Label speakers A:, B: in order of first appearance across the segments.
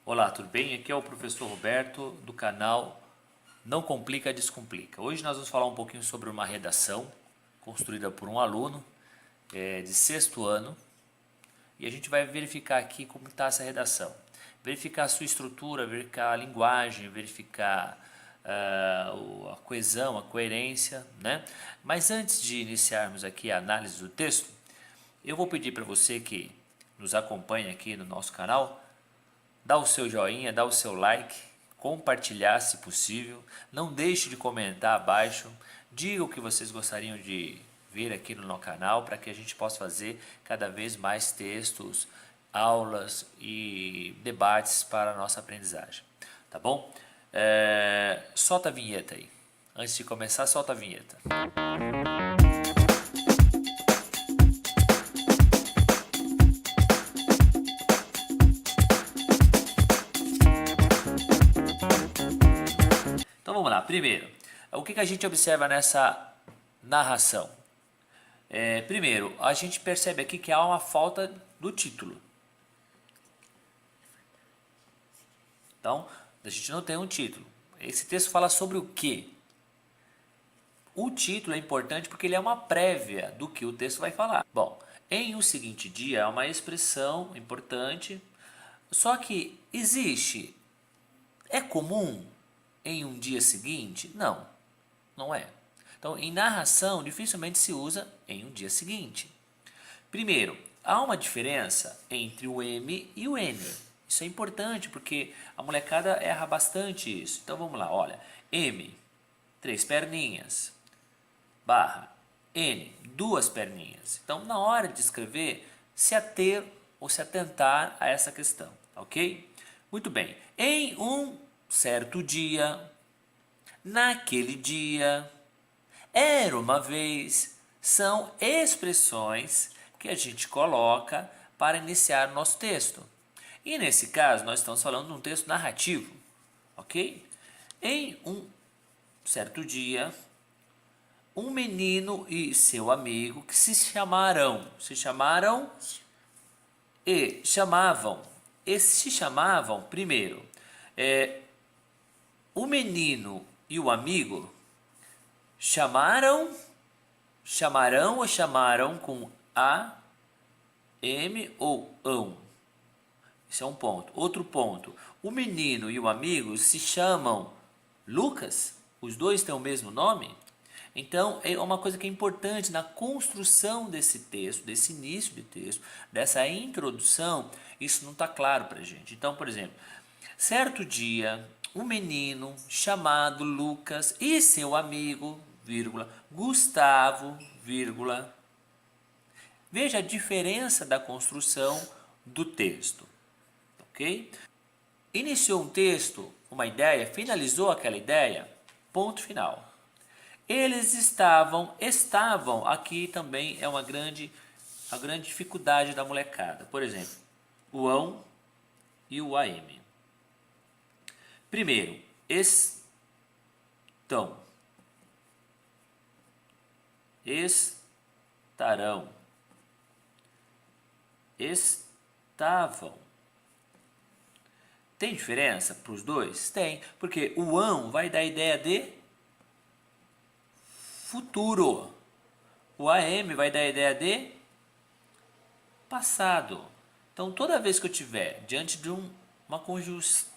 A: Olá, tudo bem? Aqui é o professor Roberto do canal Não Complica, Descomplica. Hoje nós vamos falar um pouquinho sobre uma redação construída por um aluno de sexto ano e a gente vai verificar aqui como está essa redação. Verificar a sua estrutura, verificar a linguagem, verificar a coesão, a coerência, né? Mas antes de iniciarmos aqui a análise do texto, eu vou pedir para você que nos acompanha aqui no nosso canal, dá o seu joinha, dá o seu like, compartilhar se possível, não deixe de comentar abaixo, diga o que vocês gostariam de ver aqui no nosso canal para que a gente possa fazer cada vez mais textos, aulas e debates para a nossa aprendizagem, tá bom? Solta a vinheta aí. Antes de começar, solta a vinheta. Então vamos lá, primeiro, o que a gente observa nessa narração? Primeiro, a gente percebe aqui que há uma falta do título. Então, a gente não tem um título. Esse texto fala sobre o quê? O título é importante porque ele é uma prévia do que o texto vai falar. Bom, em o seguinte dia é uma expressão importante, só que é comum em um dia seguinte? Não, não é. Então, em narração, dificilmente se usa em um dia seguinte. Primeiro, há uma diferença entre o M e o N. Isso é importante porque a molecada erra bastante isso. Então, vamos lá, olha. M, 3 perninhas, barra, N, 2 perninhas. Então, na hora de escrever, se ater ou se atentar a essa questão, ok? Muito bem. Em um certo dia, naquele dia, era uma vez, são expressões que a gente coloca para iniciar o nosso texto. E nesse caso, nós estamos falando de um texto narrativo, ok? Em um certo dia, um menino e seu amigo que se chamaram e chamavam. Esses se chamavam, primeiro, o menino e o amigo chamarão ou chamaram com a, m ou ão. Esse é um ponto. Outro ponto, o menino e o amigo se chamam Lucas? Os dois têm o mesmo nome? Então, é uma coisa que é importante na construção desse texto, desse início de texto, dessa introdução, isso não está claro para a gente. Então, por exemplo, certo dia, um menino chamado Lucas e seu amigo, vírgula, Gustavo, vírgula. Veja a diferença da construção do texto, ok? Iniciou um texto, uma ideia, finalizou aquela ideia, ponto final. Eles estavam, aqui também é a grande dificuldade da molecada. Por exemplo, o ão e o am. Primeiro, estão, estarão, estavam. Tem diferença para os dois? Tem, porque o ão vai dar a ideia de futuro. O AM vai dar a ideia de passado. Então, toda vez que eu estiver diante de uma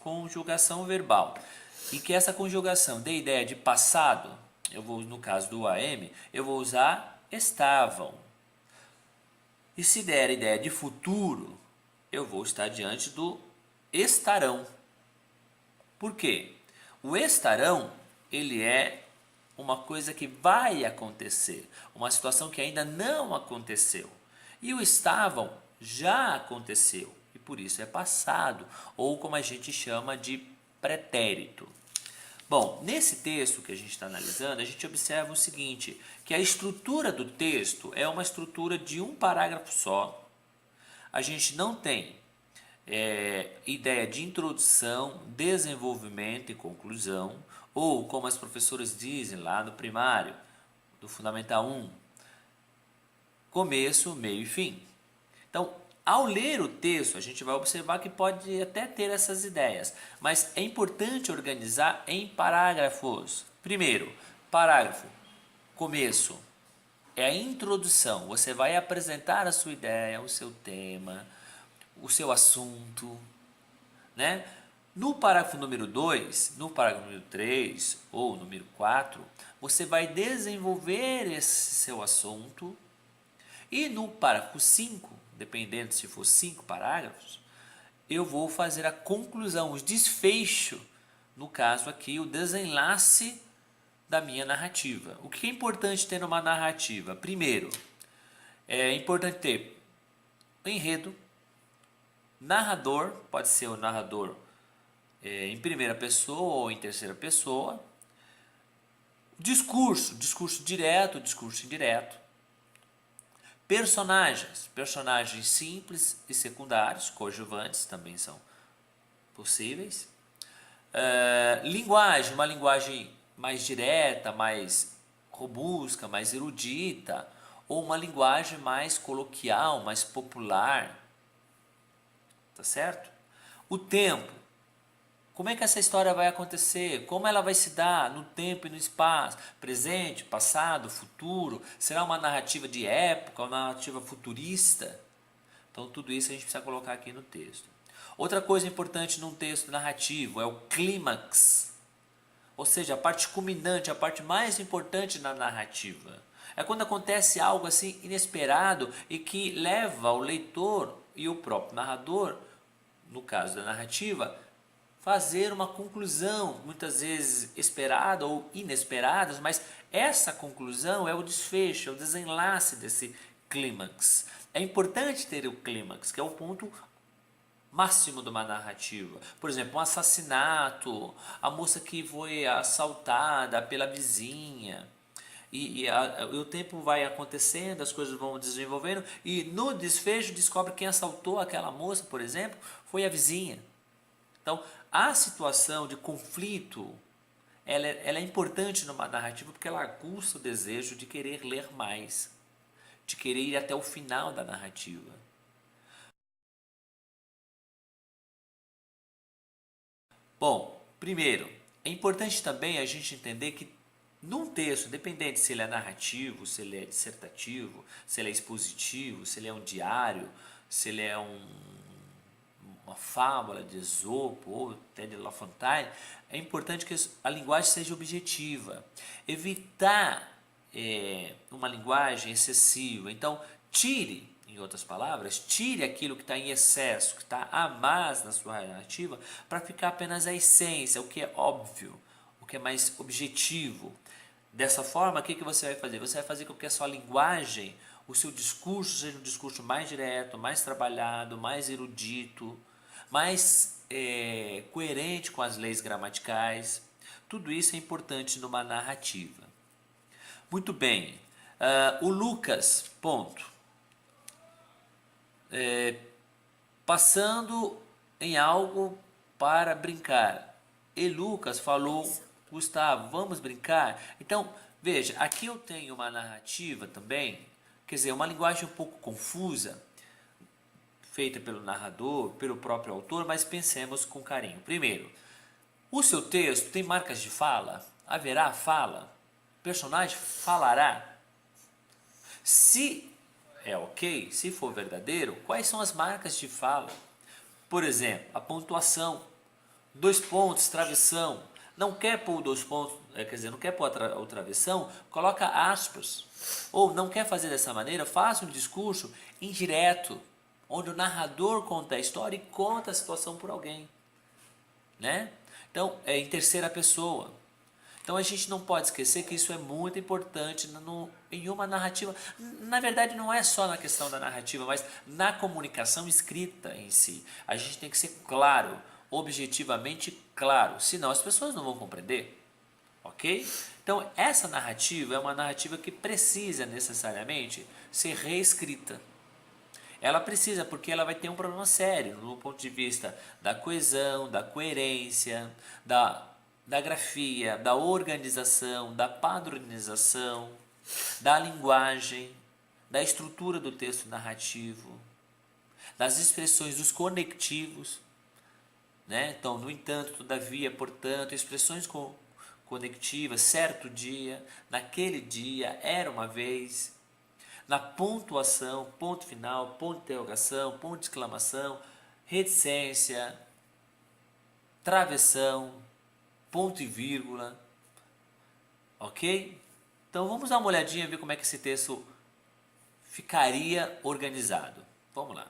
A: conjugação verbal e que essa conjugação dê ideia de passado, no caso do AM, eu vou usar estavam. E se der a ideia de futuro, eu vou estar diante do estarão. Por quê? O estarão, ele é uma coisa que vai acontecer, uma situação que ainda não aconteceu. E o estavam já aconteceu, e por isso é passado, ou como a gente chama de pretérito. Bom, nesse texto que a gente está analisando, a gente observa o seguinte, que a estrutura do texto é uma estrutura de um parágrafo só. A gente não tem ideia de introdução, desenvolvimento e conclusão, ou como as professoras dizem lá no primário, do Fundamental 1, começo, meio e fim. Então, Ao ler o texto, a gente vai observar que pode até ter essas ideias, mas é importante organizar em parágrafos. Primeiro, parágrafo, começo, é a introdução. Você vai apresentar a sua ideia, o seu tema, o seu assunto, né? No parágrafo número 2, no parágrafo número 3 ou número 4, você vai desenvolver esse seu assunto. E no parágrafo 5, dependendo se for 5 parágrafos, eu vou fazer a conclusão, o desfecho, no caso aqui, o desenlace da minha narrativa. O que é importante ter numa narrativa? Primeiro, é importante ter enredo, narrador, pode ser o narrador em primeira pessoa ou em terceira pessoa, discurso direto, discurso indireto, personagens simples e secundários, coadjuvantes também são possíveis. Linguagem, uma linguagem mais direta, mais robusta, mais erudita, ou uma linguagem mais coloquial, mais popular, tá certo? O tempo, como é que essa história vai acontecer? Como ela vai se dar no tempo e no espaço? Presente, passado, futuro? Será uma narrativa de época, uma narrativa futurista? Então tudo isso a gente precisa colocar aqui no texto. Outra coisa importante num texto narrativo é o clímax, ou seja, a parte culminante, a parte mais importante na narrativa. É quando acontece algo assim inesperado e que leva o leitor e o próprio narrador, no caso da narrativa, fazer uma conclusão, muitas vezes esperada ou inesperada, mas essa conclusão é o desfecho, é o desenlace desse clímax. É importante ter o clímax, que é o ponto máximo de uma narrativa. Por exemplo, um assassinato, a moça que foi assaltada pela vizinha. O tempo vai acontecendo, as coisas vão desenvolvendo e no desfecho descobre quem assaltou aquela moça, por exemplo, foi a vizinha. Então, a situação de conflito, ela é importante numa narrativa porque ela aguça o desejo de querer ler mais, de querer ir até o final da narrativa. Bom, primeiro, é importante também a gente entender que num texto, dependente se ele é narrativo, se ele é dissertativo, se ele é expositivo, se ele é um diário, se ele é uma fábula de Esopo ou até de La Fontaine, é importante que a linguagem seja objetiva. Evitar uma linguagem excessiva. Então, tire, em outras palavras, tire aquilo que está em excesso, que está a mais na sua narrativa, para ficar apenas a essência, o que é óbvio, o que é mais objetivo. Dessa forma, o que você vai fazer? Você vai fazer com que a sua linguagem, o seu discurso seja um discurso mais direto, mais trabalhado, mais erudito, mais coerente com as leis gramaticais. Tudo isso é importante numa narrativa. Muito bem. O Lucas, ponto. Passando em algo para brincar. E Lucas falou, Gustavo, vamos brincar? Então, veja, aqui eu tenho uma narrativa também, quer dizer, uma linguagem um pouco confusa, feita pelo narrador, pelo próprio autor, mas pensemos com carinho. Primeiro, o seu texto tem marcas de fala? Haverá fala? O personagem falará? Se é ok, se for verdadeiro, quais são as marcas de fala? Por exemplo, a pontuação, 2 pontos, travessão. Não quer pôr 2 pontos, quer dizer, não quer pôr o travessão, coloca aspas. Ou não quer fazer dessa maneira, faça um discurso indireto, onde o narrador conta a história e conta a situação por alguém, né? Então, é em terceira pessoa. Então a gente não pode esquecer que isso é muito importante em uma narrativa. Na verdade, não é só na questão da narrativa, mas na comunicação escrita em si. A gente tem que ser claro, objetivamente claro, senão as pessoas não vão compreender, ok? Então essa narrativa é uma narrativa que precisa necessariamente ser reescrita. Ela precisa, porque ela vai ter um problema sério no ponto de vista da coesão, da coerência, da grafia, da organização, da padronização, da linguagem, da estrutura do texto narrativo, das expressões dos conectivos, né? Então, no entanto, todavia, portanto, expressões conectivas, certo dia, naquele dia, era uma vez, na pontuação, ponto final, ponto de interrogação, ponto de exclamação, reticência, travessão, ponto e vírgula, ok? Então vamos dar uma olhadinha e ver como é que esse texto ficaria organizado. Vamos lá.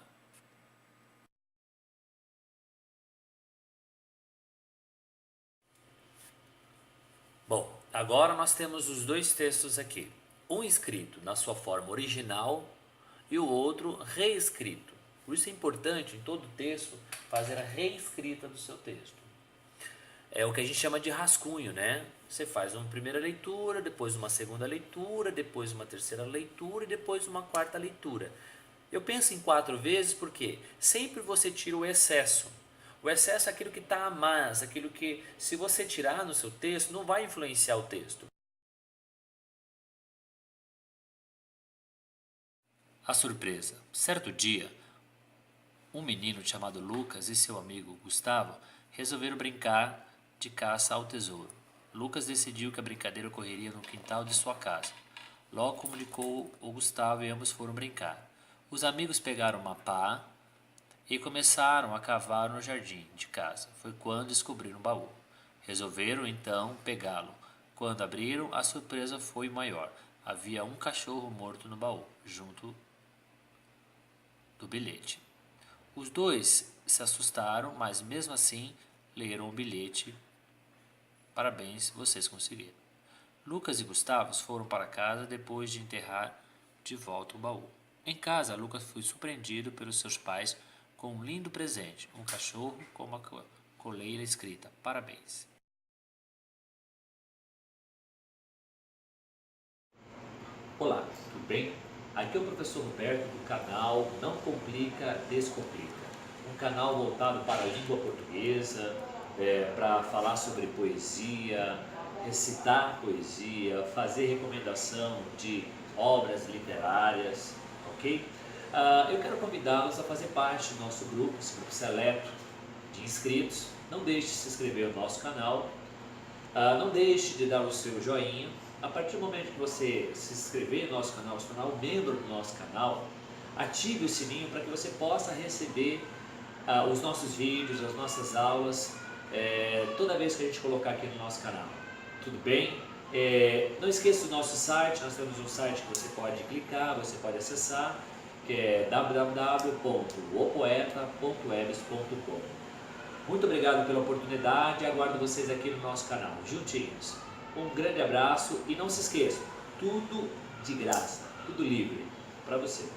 A: Bom, agora nós temos os dois textos aqui. Um escrito na sua forma original e o outro reescrito. Por isso é importante em todo texto fazer a reescrita do seu texto. É o que a gente chama de rascunho, né? Você faz uma primeira leitura, depois uma segunda leitura, depois uma terceira leitura e depois uma quarta leitura. Eu penso em 4 vezes porque sempre você tira o excesso. O excesso é aquilo que está a mais, aquilo que, se você tirar no seu texto, não vai influenciar o texto. A surpresa. Certo dia, um menino chamado Lucas e seu amigo Gustavo resolveram brincar de caça ao tesouro. Lucas decidiu que a brincadeira ocorreria no quintal de sua casa. Logo comunicou o Gustavo e ambos foram brincar. Os amigos pegaram uma pá e começaram a cavar no jardim de casa. Foi quando descobriram o baú. Resolveram então pegá-lo. Quando abriram, a surpresa foi maior. Havia um cachorro morto no baú, junto do bilhete. Os dois se assustaram, mas mesmo assim leram o bilhete. Parabéns, vocês conseguiram. Lucas e Gustavo foram para casa depois de enterrar de volta o baú. Em casa, Lucas foi surpreendido pelos seus pais com um lindo presente, um cachorro com uma coleira escrita parabéns. Olá, tudo bem? Aqui é o professor Roberto do canal Não Complica, Descomplica. Um canal voltado para a língua portuguesa, para falar sobre poesia, recitar poesia, fazer recomendação de obras literárias, ok? Eu quero convidá-los a fazer parte do nosso grupo, esse grupo seleto de inscritos. Não deixe de se inscrever no nosso canal, não deixe de dar o seu joinha. A partir do momento que você se inscrever no nosso canal, se tornar um membro do nosso canal, ative o sininho para que você possa receber os nossos vídeos, as nossas aulas, toda vez que a gente colocar aqui no nosso canal. Tudo bem? Não esqueça do nosso site, nós temos um site que você pode clicar, você pode acessar, que é www.opoeta.webs.com. Muito obrigado pela oportunidade e aguardo vocês aqui no nosso canal, juntinhos. Um grande abraço e não se esqueçam, tudo de graça, tudo livre para você.